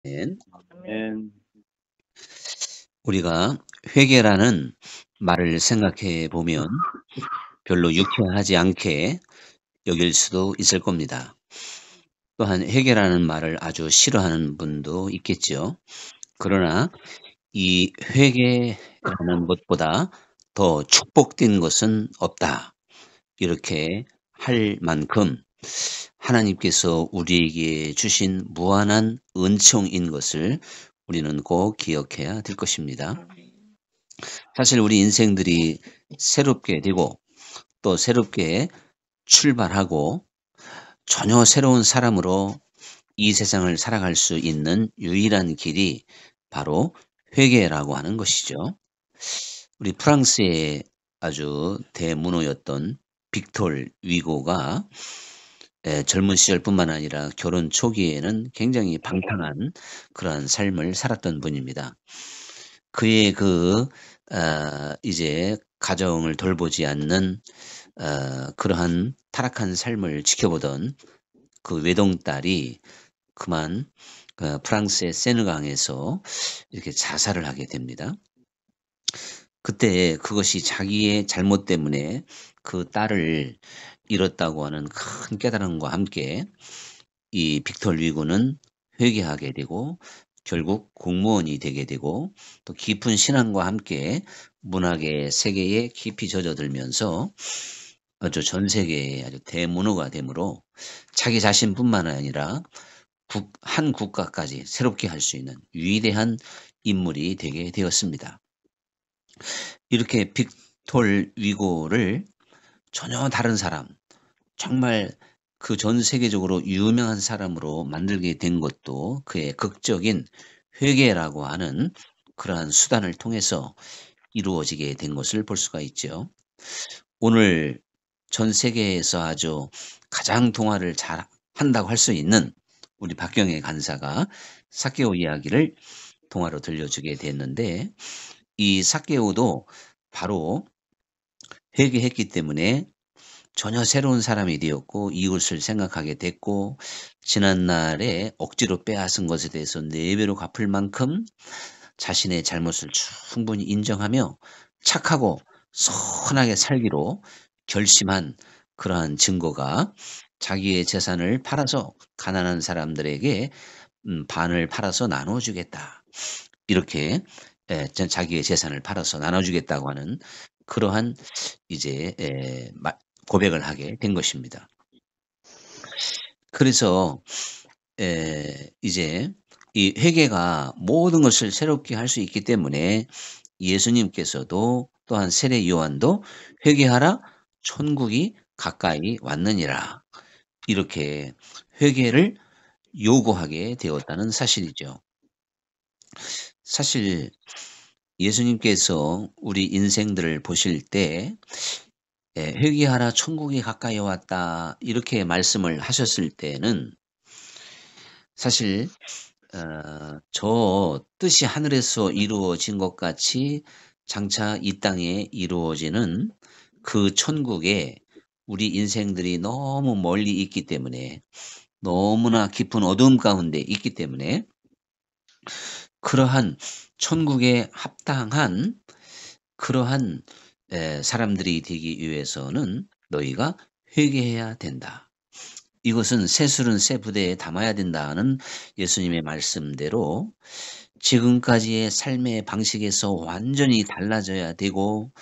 아멘. 우리가 회개라는 말을 생각해 보면 별로 유쾌하지 않게 여길 수도 있을 겁니다. 또한 회개라는 말을 아주 싫어하는 분도 있겠죠. 그러나 이 회개라는 것보다 더 축복된 것은 없다. 이렇게 할 만큼 하나님께서 우리에게 주신 무한한 은총인 것을 우리는 꼭 기억해야 될 것입니다. 사실 우리 인생들이 새롭게 되고 또 새롭게 출발하고 전혀 새로운 사람으로 이 세상을 살아갈 수 있는 유일한 길이 바로 회개라고 하는 것이죠. 우리 프랑스의 아주 대문호였던 빅톨 위고가 젊은 시절뿐만 아니라 결혼 초기에는 굉장히 방탕한 그러한 삶을 살았던 분입니다. 그의 이제 가정을 돌보지 않는 그러한 타락한 삶을 지켜보던 그 외동딸이 그만 프랑스의 세느강에서 이렇게 자살을 하게 됩니다. 그때 그것이 자기의 잘못 때문에 그 딸을 잃었다고 하는 큰 깨달음과 함께 이 빅톨 위고는 회개하게 되고 결국 공무원이 되게 되고 또 깊은 신앙과 함께 문학의 세계에 깊이 젖어들면서 아주 전 세계의 아주 대문호가 되므로 자기 자신뿐만 아니라 한 국가까지 새롭게 할 수 있는 위대한 인물이 되게 되었습니다. 이렇게 빅톨 위고를 전혀 다른 사람, 정말 그 전 세계적으로 유명한 사람으로 만들게 된 것도 그의 극적인 회개라고 하는 그러한 수단을 통해서 이루어지게 된 것을 볼 수가 있죠. 오늘 전 세계에서 아주 가장 통화를 잘 한다고 할 수 있는 우리 박경혜 간사가 삭개오 이야기를 동화로 들려주게 됐는데 이 삭개오도 바로 회개했기 때문에 전혀 새로운 사람이 되었고 이웃을 생각하게 됐고 지난날에 억지로 빼앗은 것에 대해서 4배로 갚을 만큼 자신의 잘못을 충분히 인정하며 착하고 선하게 살기로 결심한 그러한 증거가 자기의 재산을 팔아서 가난한 사람들에게 반을 팔아서 나눠주겠다. 이렇게 자기의 재산을 팔아서 나눠주겠다고 하는 그러한 이제 고백을 하게 된 것입니다. 그래서 이제 이 회개가 모든 것을 새롭게 할 수 있기 때문에 예수님께서도 또한 세례 요한도 회개하라 천국이 가까이 왔느니라 이렇게 회개를 요구하게 되었다는 사실이죠. 사실 예수님께서 우리 인생들을 보실 때 회개하라 천국이 가까이 왔다 이렇게 말씀을 하셨을 때는 사실 저 뜻이 하늘에서 이루어진 것 같이 장차 이 땅에 이루어지는 그 천국에 우리 인생들이 너무 멀리 있기 때문에 너무나 깊은 어두움 가운데 있기 때문에 그러한 천국에 합당한 그러한 사람들이 되기 위해서는 너희가 회개해야 된다. 이것은 새술은 새 부대에 담아야 된다는 예수님의 말씀대로 지금까지의 삶의 방식에서 완전히 달라져야 되고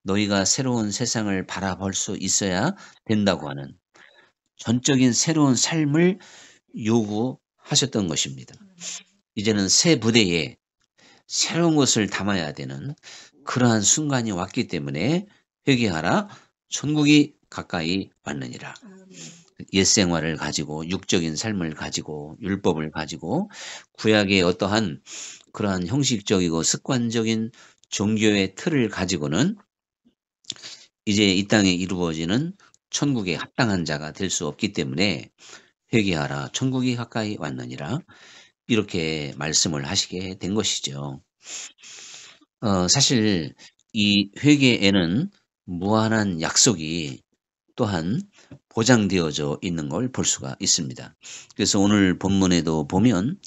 너희가 새로운 세상을 바라볼 수 있어야 된다고 하는 전적인 새로운 삶을 요구하셨던 것입니다. 이제는 새 부대에 새로운 것을 담아야 되는 그러한 순간이 왔기 때문에 회개하라 천국이 가까이 왔느니라. 옛 생활을 가지고 육적인 삶을 가지고 율법을 가지고 구약의 어떠한 그러한 형식적이고 습관적인 종교의 틀을 가지고는 이제 이 땅에 이루어지는 천국에 합당한 자가 될 수 없기 때문에 회개하라 천국이 가까이 왔느니라 이렇게 말씀을 하시게 된 것이죠. 사실 이 회개에는 무한한 약속이 또한 보장되어져 있는 걸 볼 수가 있습니다. 그래서 오늘 본문에도 보면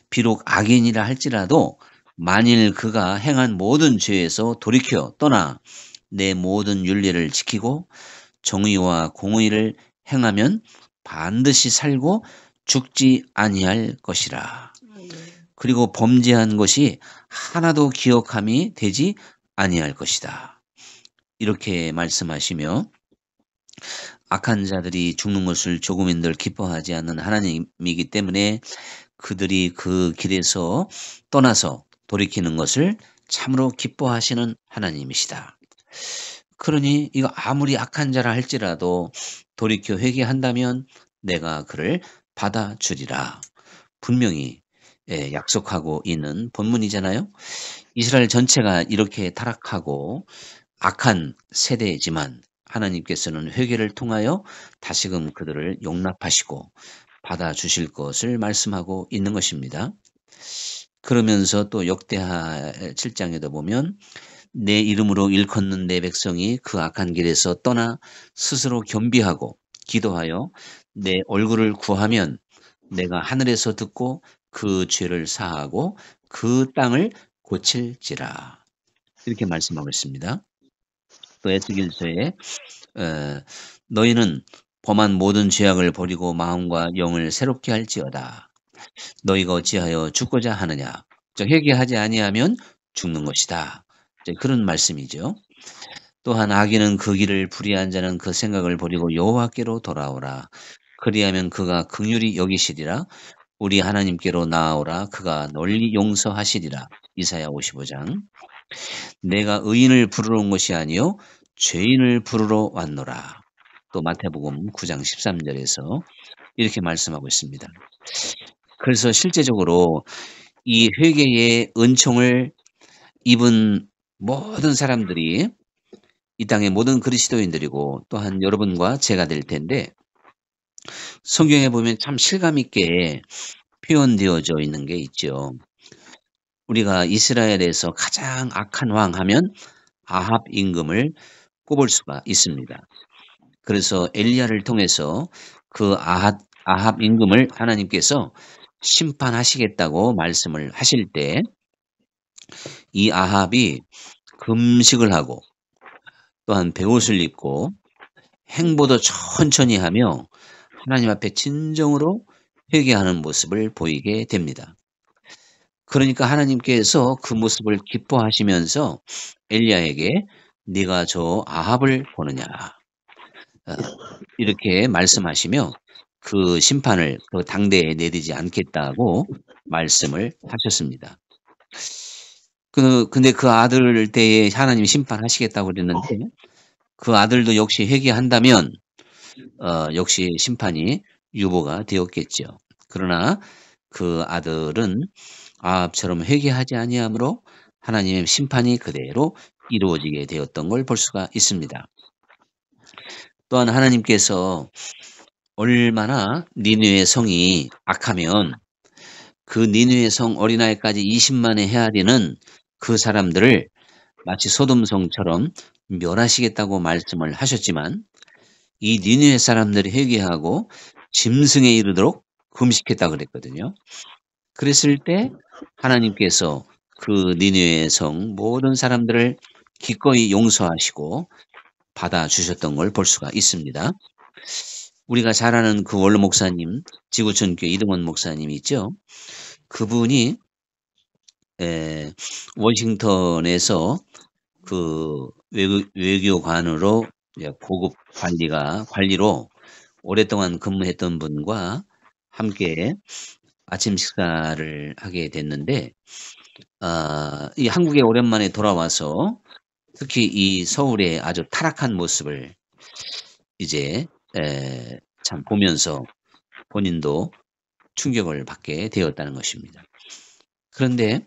비록 악인이라 할지라도 만일 그가 행한 모든 죄에서 돌이켜 떠나 내 모든 윤리를 지키고 정의와 공의를 행하면 반드시 살고 죽지 아니할 것이라. 그리고 범죄한 것이 하나도 기억함이 되지 아니할 것이다. 이렇게 말씀하시며 악한 자들이 죽는 것을 조금인들 기뻐하지 않는 하나님이기 때문에 그들이 그 길에서 떠나서 돌이키는 것을 참으로 기뻐하시는 하나님이시다. 그러니 이거 아무리 악한 자라 할지라도 돌이켜 회개한다면 내가 그를 받아주리라. 분명히 약속하고 있는 본문이잖아요. 이스라엘 전체가 이렇게 타락하고 악한 세대이지만 하나님께서는 회개를 통하여 다시금 그들을 용납하시고 받아주실 것을 말씀하고 있는 것입니다. 그러면서 또 역대하 7장에도 보면 내 이름으로 일컫는 내 백성이 그 악한 길에서 떠나 스스로 겸비하고 기도하여 내 얼굴을 구하면 내가 하늘에서 듣고 그 죄를 사하고 그 땅을 고칠지라. 이렇게 말씀하고 있습니다. 또 에스겔서에 너희는 범한 모든 죄악을 버리고 마음과 영을 새롭게 할지어다. 너희가 어찌하여 죽고자 하느냐. 회개하지 아니하면 죽는 것이다. 그런 말씀이죠. 또한 악인은 그 길을 불의한 자는 그 생각을 버리고 여호와께로 돌아오라. 그리하면 그가 긍휼히 여기시리라. 우리 하나님께로 나아오라. 그가 널리 용서하시리라. 이사야 55장. 내가 의인을 부르러 온 것이 아니요 죄인을 부르러 왔노라. 또 마태복음 9장 13절에서 이렇게 말씀하고 있습니다. 그래서 실제적으로 이 회개의 은총을 입은 모든 사람들이 이 땅의 모든 그리스도인들이고 또한 여러분과 제가 될 텐데 성경에 보면 참 실감 있게 표현되어져 있는 게 있죠. 우리가 이스라엘에서 가장 악한 왕 하면 아합 임금을 꼽을 수가 있습니다. 그래서 엘리야를 통해서 그 아합 임금을 하나님께서 심판하시겠다고 말씀을 하실 때 이 아합이 금식을 하고 또한 베옷을 입고 행보도 천천히 하며 하나님 앞에 진정으로 회개하는 모습을 보이게 됩니다. 그러니까 하나님께서 그 모습을 기뻐하시면서 엘리야에게 네가 저 아합을 보느냐 이렇게 말씀하시며 그 심판을 그 당대에 내리지 않겠다고 말씀을 하셨습니다. 근데 그 아들 때에 하나님이 심판하시겠다고 그랬는데 그 아들도 역시 회개한다면 역시 심판이 유보가 되었겠죠. 그러나 그 아들은 아합처럼 회개하지 아니하므로 하나님의 심판이 그대로 이루어지게 되었던 걸 볼 수가 있습니다. 또한 하나님께서 얼마나 니느웨 성이 악하면 그 니느웨 성 어린아이까지 20만의 헤아리는 그 사람들을 마치 소돔성처럼 멸하시겠다고 말씀을 하셨지만 이 니느웨 사람들이 회개하고 짐승에 이르도록 금식했다 그랬거든요. 그랬을 때 하나님께서 그 니느웨 성 모든 사람들을 기꺼이 용서하시고 받아주셨던 걸 볼 수가 있습니다. 우리가 잘 아는 그 원로 목사님, 지구촌교회 이등원 목사님 있죠. 그분이 워싱턴에서 그 외교관으로 고급 관리로 오랫동안 근무했던 분과 함께 아침 식사를 하게 됐는데 이 한국에 오랜만에 돌아와서 특히 이 서울의 아주 타락한 모습을 이제 참 보면서 본인도 충격을 받게 되었다는 것입니다. 그런데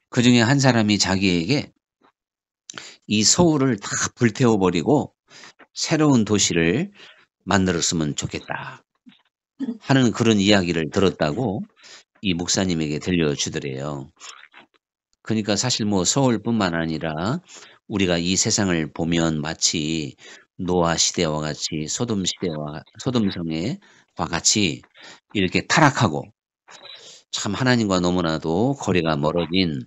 그 중에 한 사람이 자기에게 이 서울을 다 불태워버리고 새로운 도시를 만들었으면 좋겠다 하는 그런 이야기를 들었다고 이 목사님에게 들려주더래요. 그러니까 사실 뭐 서울뿐만 아니라 우리가 이 세상을 보면 마치 노아 시대와 같이 소돔성과 같이 이렇게 타락하고 참 하나님과 너무나도 거리가 멀어진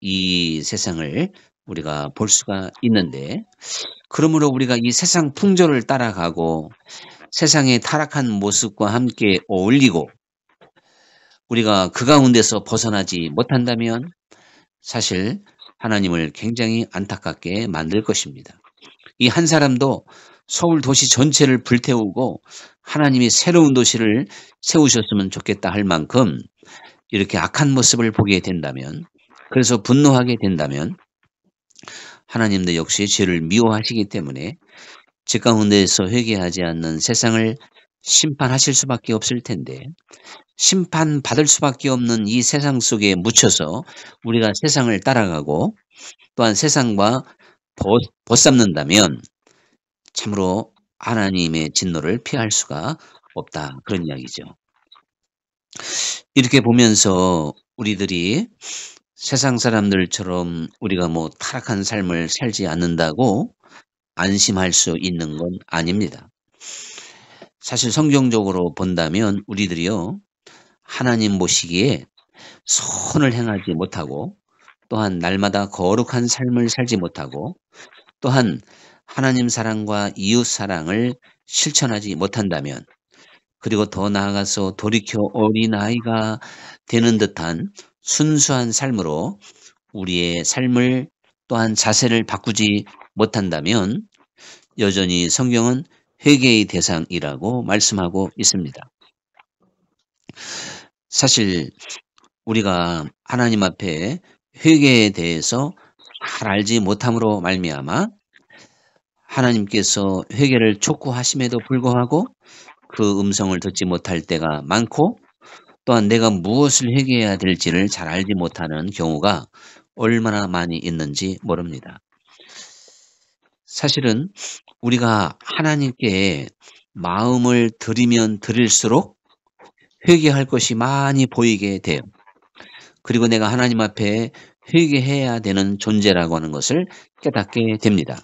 이 세상을 우리가 볼 수가 있는데, 그러므로 우리가 이 세상 풍조를 따라가고 세상의 타락한 모습과 함께 어울리고 우리가 그 가운데서 벗어나지 못한다면 사실 하나님을 굉장히 안타깝게 만들 것입니다. 이 한 사람도 서울 도시 전체를 불태우고 하나님이 새로운 도시를 세우셨으면 좋겠다 할 만큼 이렇게 악한 모습을 보게 된다면, 그래서 분노하게 된다면 하나님도 역시 죄를 미워하시기 때문에 제 가운데에서 회개하지 않는 세상을 심판하실 수밖에 없을 텐데, 심판받을 수밖에 없는 이 세상 속에 묻혀서 우리가 세상을 따라가고 또한 세상과 벗삼는다면 참으로 하나님의 진노를 피할 수가 없다, 그런 이야기죠. 이렇게 보면서 우리들이 세상 사람들처럼 우리가 뭐 타락한 삶을 살지 않는다고 안심할 수 있는 건 아닙니다. 사실 성경적으로 본다면 우리들이요, 하나님 보시기에 선을 행하지 못하고 또한 날마다 거룩한 삶을 살지 못하고 또한 하나님 사랑과 이웃 사랑을 실천하지 못한다면, 그리고 더 나아가서 돌이켜 어린아이가 되는 듯한 순수한 삶으로 우리의 삶을 또한 자세를 바꾸지 못한다면 여전히 성경은 회개의 대상이라고 말씀하고 있습니다. 사실 우리가 하나님 앞에 회개에 대해서 잘 알지 못함으로 말미암아 하나님께서 회개를 촉구하심에도 불구하고 그 음성을 듣지 못할 때가 많고, 또한 내가 무엇을 회개해야 될지를 잘 알지 못하는 경우가 얼마나 많이 있는지 모릅니다. 사실은 우리가 하나님께 마음을 들이면 들일수록 회개할 것이 많이 보이게 돼요. 그리고 내가 하나님 앞에 회개해야 되는 존재라고 하는 것을 깨닫게 됩니다.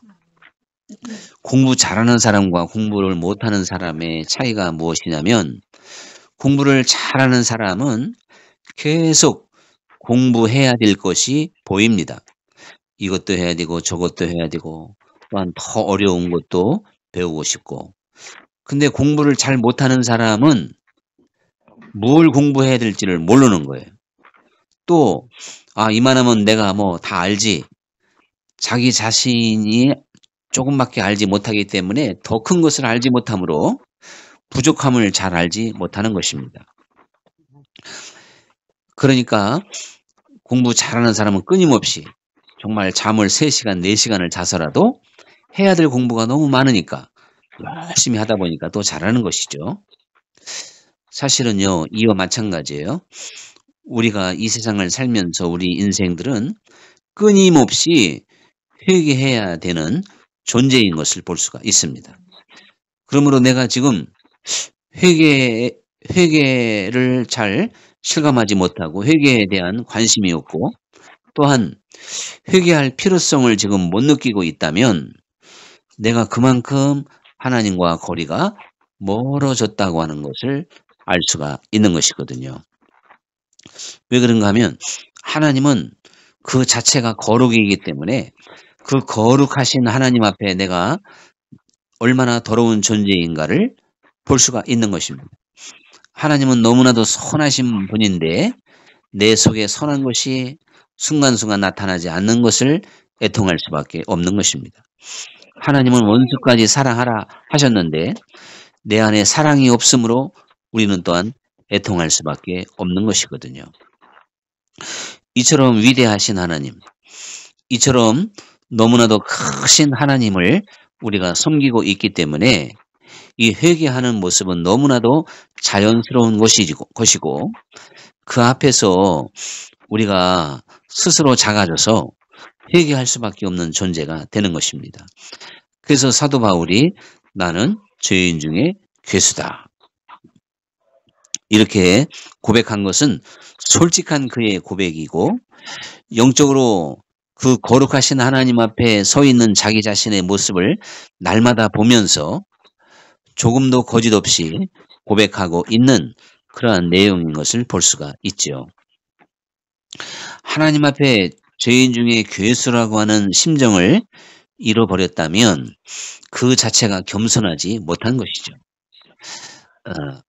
공부 잘하는 사람과 공부를 못하는 사람의 차이가 무엇이냐면, 공부를 잘하는 사람은 계속 공부해야 될 것이 보입니다. 이것도 해야 되고 저것도 해야 되고 또한 더 어려운 것도 배우고 싶고, 근데 공부를 잘 못하는 사람은 뭘 공부해야 될지를 모르는 거예요. 또 이만하면 내가 뭐 다 알지, 자기 자신이 조금밖에 알지 못하기 때문에 더 큰 것을 알지 못하므로 부족함을 잘 알지 못하는 것입니다. 그러니까 공부 잘하는 사람은 끊임없이 정말 잠을 3시간, 4시간을 자서라도 해야 될 공부가 너무 많으니까 열심히 하다 보니까 또 잘하는 것이죠. 사실은요, 이와 마찬가지예요. 우리가 이 세상을 살면서 우리 인생들은 끊임없이 회개해야 되는 존재인 것을 볼 수가 있습니다. 그러므로 내가 지금 회개를 잘 실감하지 못하고 회개에 대한 관심이 없고 또한 회개할 필요성을 지금 못 느끼고 있다면 내가 그만큼 하나님과 거리가 멀어졌다고 하는 것을 알 수가 있는 것이거든요. 왜 그런가 하면 하나님은 그 자체가 거룩이기 때문에 그 거룩하신 하나님 앞에 내가 얼마나 더러운 존재인가를 볼 수가 있는 것입니다. 하나님은 너무나도 선하신 분인데 내 속에 선한 것이 순간순간 나타나지 않는 것을 애통할 수밖에 없는 것입니다. 하나님은 원수까지 사랑하라 하셨는데 내 안에 사랑이 없으므로 우리는 또한 애통할 수밖에 없는 것이거든요. 이처럼 위대하신 하나님, 이처럼 너무나도 크신 하나님을 우리가 섬기고 있기 때문에 이 회개하는 모습은 너무나도 자연스러운 것이고 그 앞에서 우리가 스스로 작아져서 회개할 수밖에 없는 존재가 되는 것입니다. 그래서 사도 바울이 나는 죄인 중에 괴수다, 이렇게 고백한 것은 솔직한 그의 고백이고 영적으로 그 거룩하신 하나님 앞에 서 있는 자기 자신의 모습을 날마다 보면서 조금도 거짓 없이 고백하고 있는 그러한 내용인 것을 볼 수가 있죠. 하나님 앞에 죄인 중에 괴수라고 하는 심정을 잃어버렸다면 그 자체가 겸손하지 못한 것이죠.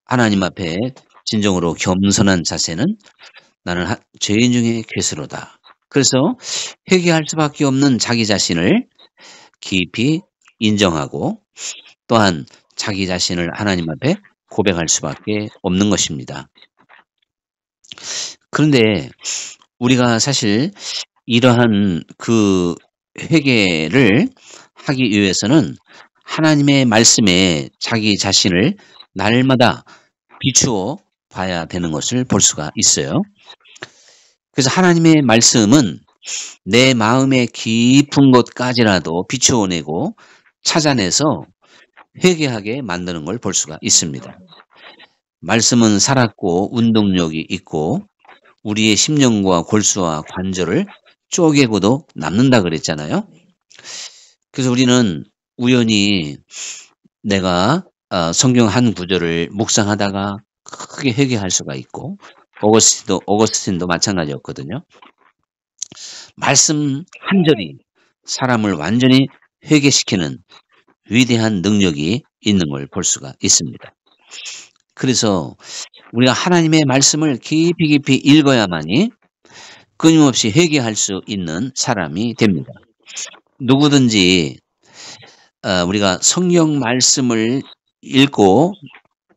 하나님 앞에 진정으로 겸손한 자세는 나는 죄인 중에 괴수로다. 그래서 회개할 수밖에 없는 자기 자신을 깊이 인정하고 또한 자기 자신을 하나님 앞에 고백할 수밖에 없는 것입니다. 그런데 우리가 사실 이러한 그 회개를 하기 위해서는 하나님의 말씀에 자기 자신을 날마다 비추어 봐야 되는 것을 볼 수가 있어요. 그래서 하나님의 말씀은 내 마음의 깊은 곳까지라도 비추어내고 찾아내서 회개하게 만드는 걸 볼 수가 있습니다. 말씀은 살았고 운동력이 있고 우리의 심령과 골수와 관절을 쪼개고도 남는다 그랬잖아요. 그래서 우리는 우연히 내가 성경 한 구절을 묵상하다가 크게 회개할 수가 있고 어거스틴도 마찬가지였거든요. 말씀 한 절이 사람을 완전히 회개시키는 위대한 능력이 있는 걸 볼 수가 있습니다. 그래서 우리가 하나님의 말씀을 깊이 읽어야만이 끊임없이 회개할 수 있는 사람이 됩니다. 누구든지 우리가 성경 말씀을 읽고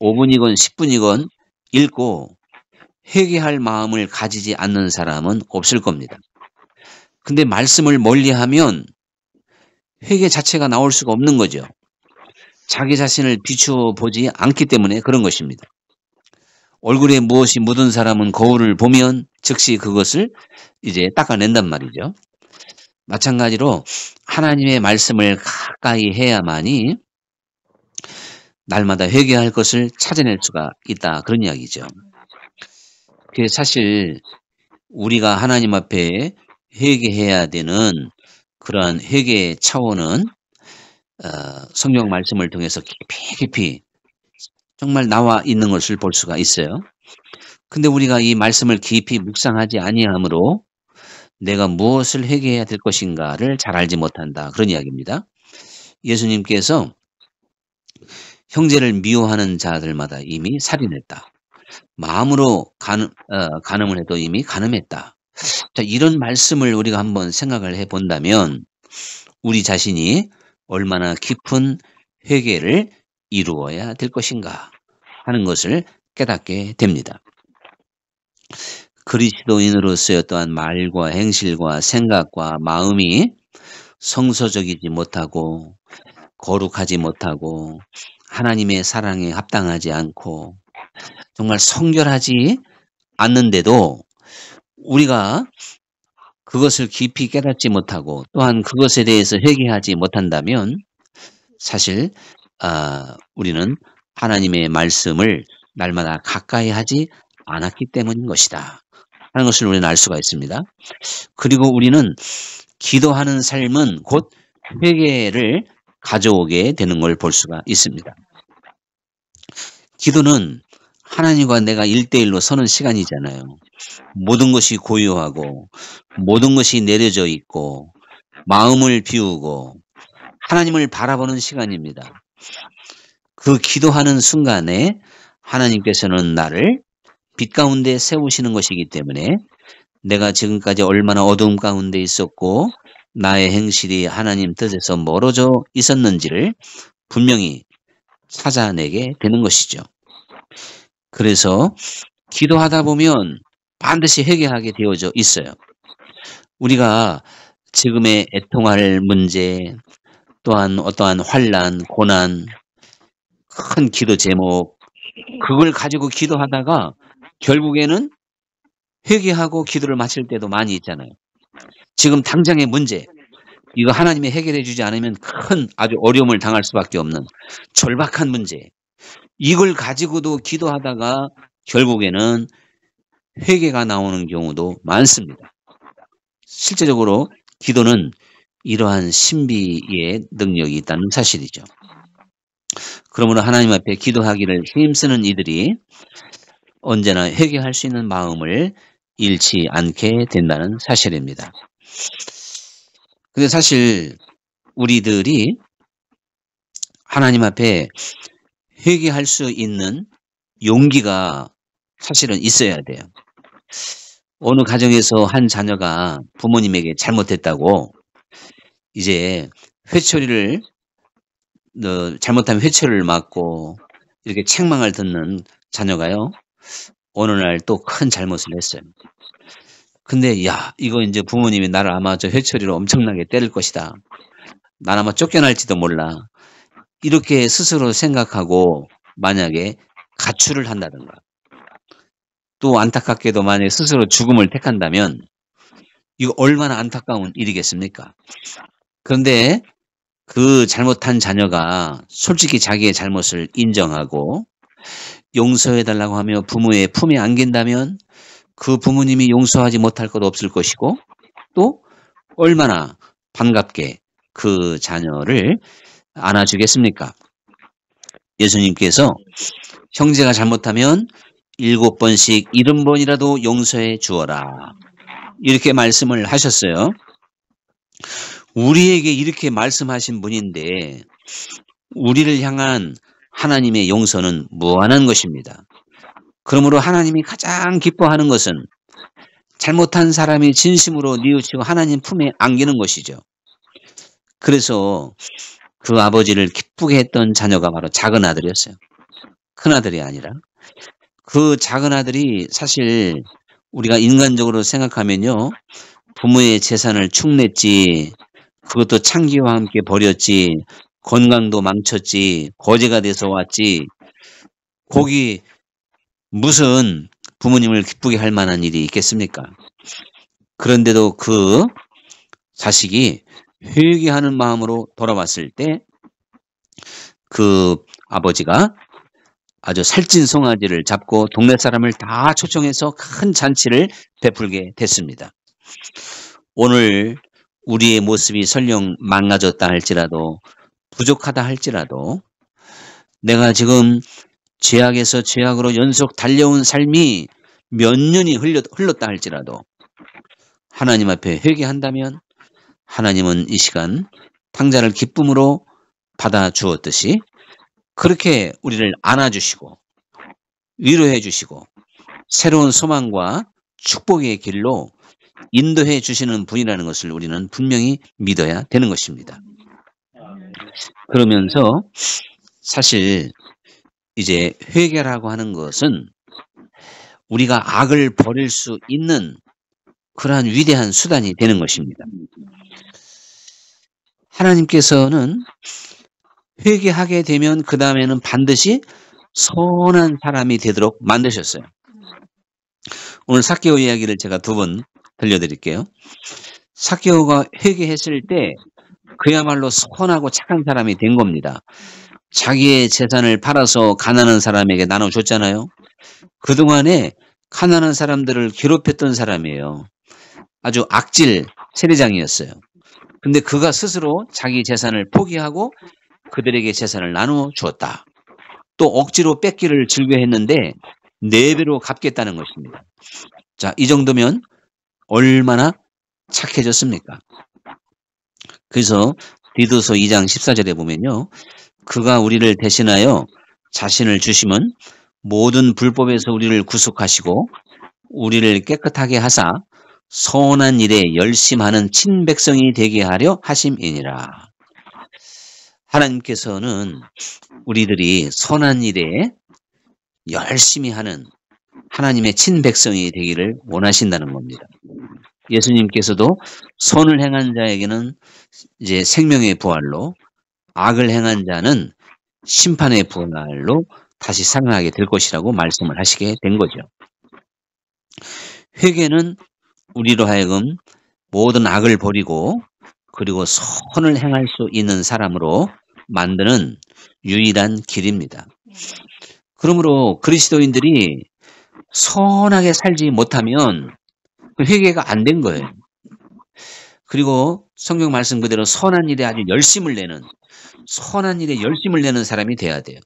5분이건 10분이건 읽고 회개할 마음을 가지지 않는 사람은 없을 겁니다. 근데 말씀을 멀리하면 회개 자체가 나올 수가 없는 거죠. 자기 자신을 비추어 보지 않기 때문에 그런 것입니다. 얼굴에 무엇이 묻은 사람은 거울을 보면 즉시 그것을 이제 닦아낸단 말이죠. 마찬가지로 하나님의 말씀을 가까이 해야만이 날마다 회개할 것을 찾아낼 수가 있다. 그런 이야기죠. 그게 사실 우리가 하나님 앞에 회개해야 되는 그러한 회개의 차원은 성경 말씀을 통해서 깊이 정말 나와 있는 것을 볼 수가 있어요. 근데 우리가 이 말씀을 깊이 묵상하지 아니하므로 내가 무엇을 회개해야 될 것인가를 잘 알지 못한다. 그런 이야기입니다. 예수님께서 형제를 미워하는 자들마다 이미 살인했다. 마음으로 간음을 해도 이미 간음했다. 자, 이런 말씀을 우리가 한번 생각을 해본다면 우리 자신이 얼마나 깊은 회개를 이루어야 될 것인가 하는 것을 깨닫게 됩니다. 그리스도인으로서의 또한 말과 행실과 생각과 마음이 성서적이지 못하고 거룩하지 못하고 하나님의 사랑에 합당하지 않고 정말 성결하지 않는데도 우리가 그것을 깊이 깨닫지 못하고 또한 그것에 대해서 회개하지 못한다면 사실 우리는 하나님의 말씀을 날마다 가까이 하지 않았기 때문인 것이다 하는 것을 우리는 알 수가 있습니다. 그리고 우리는 기도하는 삶은 곧 회개를 가져오게 되는 걸 볼 수가 있습니다. 기도는 하나님과 내가 1대1로 서는 시간이잖아요. 모든 것이 고요하고 모든 것이 내려져 있고 마음을 비우고 하나님을 바라보는 시간입니다. 그 기도하는 순간에 하나님께서는 나를 빛 가운데 세우시는 것이기 때문에 내가 지금까지 얼마나 어두움 가운데 있었고 나의 행실이 하나님 뜻에서 멀어져 있었는지를 분명히 찾아내게 되는 것이죠. 그래서 기도하다 보면 반드시 회개하게 되어져 있어요. 우리가 지금의 애통할 문제 또한 어떠한 환난, 고난, 큰 기도 제목 그걸 가지고 기도하다가 결국에는 회개하고 기도를 마칠 때도 많이 있잖아요. 지금 당장의 문제 이거 하나님이 해결해 주지 않으면 큰 아주 어려움을 당할 수밖에 없는 절박한 문제 이걸 가지고도 기도하다가 결국에는 회개가 나오는 경우도 많습니다. 실제적으로 기도는 이러한 신비의 능력이 있다는 사실이죠. 그러므로 하나님 앞에 기도하기를 힘쓰는 이들이 언제나 회개할 수 있는 마음을 잃지 않게 된다는 사실입니다. 근데 사실 우리들이 하나님 앞에 회개할 수 있는 용기가 사실은 있어야 돼요. 어느 가정에서 한 자녀가 부모님에게 잘못했다고 이제 회초리를 잘못하면 회초리를 맞고 이렇게 책망을 듣는 자녀가요. 어느 날 또 큰 잘못을 했어요. 근데 야, 이거 이제 부모님이 나를 아마 저 회초리로 엄청나게 때릴 것이다. 난 아마 쫓겨날지도 몰라. 이렇게 스스로 생각하고 만약에 가출을 한다든가 또 안타깝게도 만약에 스스로 죽음을 택한다면 이거 얼마나 안타까운 일이겠습니까? 그런데 그 잘못한 자녀가 솔직히 자기의 잘못을 인정하고 용서해달라고 하며 부모의 품에 안긴다면 그 부모님이 용서하지 못할 것 없을 것이고 또 얼마나 반갑게 그 자녀를 안아주겠습니까? 예수님께서 형제가 잘못하면 7번씩 70번이라도 용서해 주어라. 이렇게 말씀을 하셨어요. 우리에게 이렇게 말씀하신 분인데 우리를 향한 하나님의 용서는 무한한 것입니다. 그러므로 하나님이 가장 기뻐하는 것은 잘못한 사람이 진심으로 뉘우치고 하나님 품에 안기는 것이죠. 그래서 그 아버지를 기쁘게 했던 자녀가 바로 작은 아들이었어요. 큰 아들이 아니라. 그 작은 아들이 사실 우리가 인간적으로 생각하면요. 부모의 재산을 축냈지, 그것도 창기와 함께 버렸지, 건강도 망쳤지, 거지가 돼서 왔지, 거기 무슨 부모님을 기쁘게 할 만한 일이 있겠습니까? 그런데도 그 자식이 회개하는 마음으로 돌아왔을 때 그 아버지가 아주 살찐 송아지를 잡고 동네 사람을 다 초청해서 큰 잔치를 베풀게 됐습니다. 오늘 우리의 모습이 설령 망가졌다 할지라도 부족하다 할지라도 내가 지금 죄악에서 죄악으로 연속 달려온 삶이 몇 년이 흘렀다 할지라도 하나님 앞에 회개한다면 하나님은 이 시간 탕자를 기쁨으로 받아 주었듯이 그렇게 우리를 안아주시고 위로해 주시고 새로운 소망과 축복의 길로 인도해 주시는 분이라는 것을 우리는 분명히 믿어야 되는 것입니다. 그러면서 사실 이제 회개라고 하는 것은 우리가 악을 버릴 수 있는 그러한 위대한 수단이 되는 것입니다. 하나님께서는 회개하게 되면 그 다음에는 반드시 선한 사람이 되도록 만드셨어요. 오늘 삭개오 이야기를 제가 2번 들려드릴게요. 삭개오가 회개했을 때 그야말로 선하고 착한 사람이 된 겁니다. 자기의 재산을 팔아서 가난한 사람에게 나눠줬잖아요. 그동안에 가난한 사람들을 괴롭혔던 사람이에요. 아주 악질 세리장이었어요. 근데 그가 스스로 자기 재산을 포기하고 그들에게 재산을 나누어 주었다. 또 억지로 뺏기를 즐겨했는데 4배로 갚겠다는 것입니다. 자, 이 정도면 얼마나 착해졌습니까? 그래서 디도서 2장 14절에 보면요. 그가 우리를 대신하여 자신을 주심은 모든 불법에서 우리를 구속하시고 우리를 깨끗하게 하사 선한 일에 열심하는 친백성이 되게 하려 하심이니라. 하나님께서는 우리들이 선한 일에 열심히 하는 하나님의 친백성이 되기를 원하신다는 겁니다. 예수님께서도 선을 행한 자에게는 이제 생명의 부활로 악을 행한 자는 심판의 부활로 다시 살아나게 될 것이라고 말씀을 하시게 된 거죠. 회개는 우리로 하여금 모든 악을 버리고 그리고 선을 행할 수 있는 사람으로 만드는 유일한 길입니다. 그러므로 그리스도인들이 선하게 살지 못하면 회개가 안 된 거예요. 그리고 성경 말씀 그대로 선한 일에 아주 열심을 내는 사람이 돼야 돼요.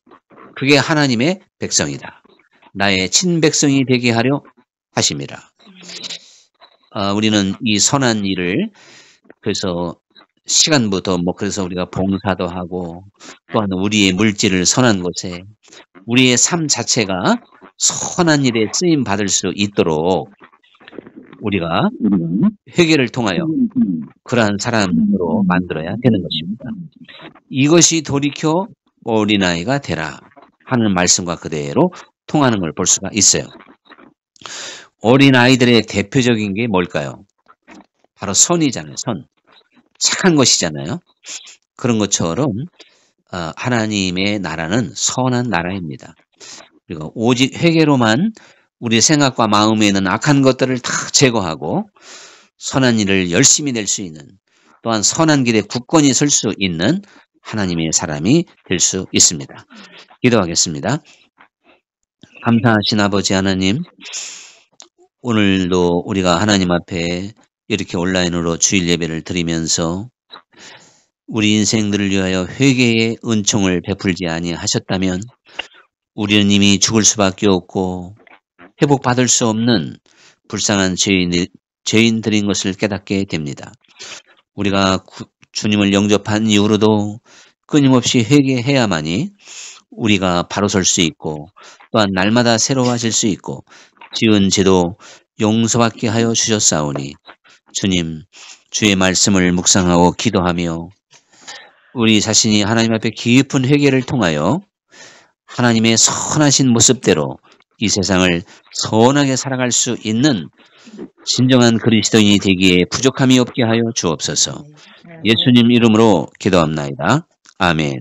그게 하나님의 백성이다. 나의 친백성이 되게 하려 하심이라. 우리는 이 선한 일을 그래서 시간부터 그래서 우리가 봉사도 하고 또한 우리의 물질을 선한 곳에 우리의 삶 자체가 선한 일에 쓰임 받을 수 있도록 우리가 회개를 통하여 그러한 사람으로 만들어야 되는 것입니다. 이것이 돌이켜 어린아이가 되라 하는 말씀과 그대로 통하는 걸 볼 수가 있어요. 어린아이들의 대표적인 게 뭘까요? 바로 선이잖아요. 선. 착한 것이잖아요. 그런 것처럼 하나님의 나라는 선한 나라입니다. 그리고 오직 회개로만 우리 생각과 마음에 있는 악한 것들을 다 제거하고 선한 일을 열심히 낼 수 있는 또한 선한 길에 굳건히 설 수 있는 하나님의 사람이 될 수 있습니다. 기도하겠습니다. 감사하신 아버지 하나님, 오늘도 우리가 하나님 앞에 이렇게 온라인으로 주일 예배를 드리면서 우리 인생들을 위하여 회개의 은총을 베풀지 아니하셨다면 우리는 이미 죽을 수밖에 없고 회복받을 수 없는 불쌍한 죄인들인 것을 깨닫게 됩니다. 우리가 주님을 영접한 이후로도 끊임없이 회개해야만이 우리가 바로 설 수 있고 또한 날마다 새로워질 수 있고 지은 죄도 용서받게 하여 주셨사오니 주님, 주의 말씀을 묵상하고 기도하며 우리 자신이 하나님 앞에 깊은 회개를 통하여 하나님의 선하신 모습대로 이 세상을 선하게 살아갈 수 있는 진정한 그리스도인이 되기에 부족함이 없게 하여 주옵소서. 예수님 이름으로 기도합나이다. 아멘.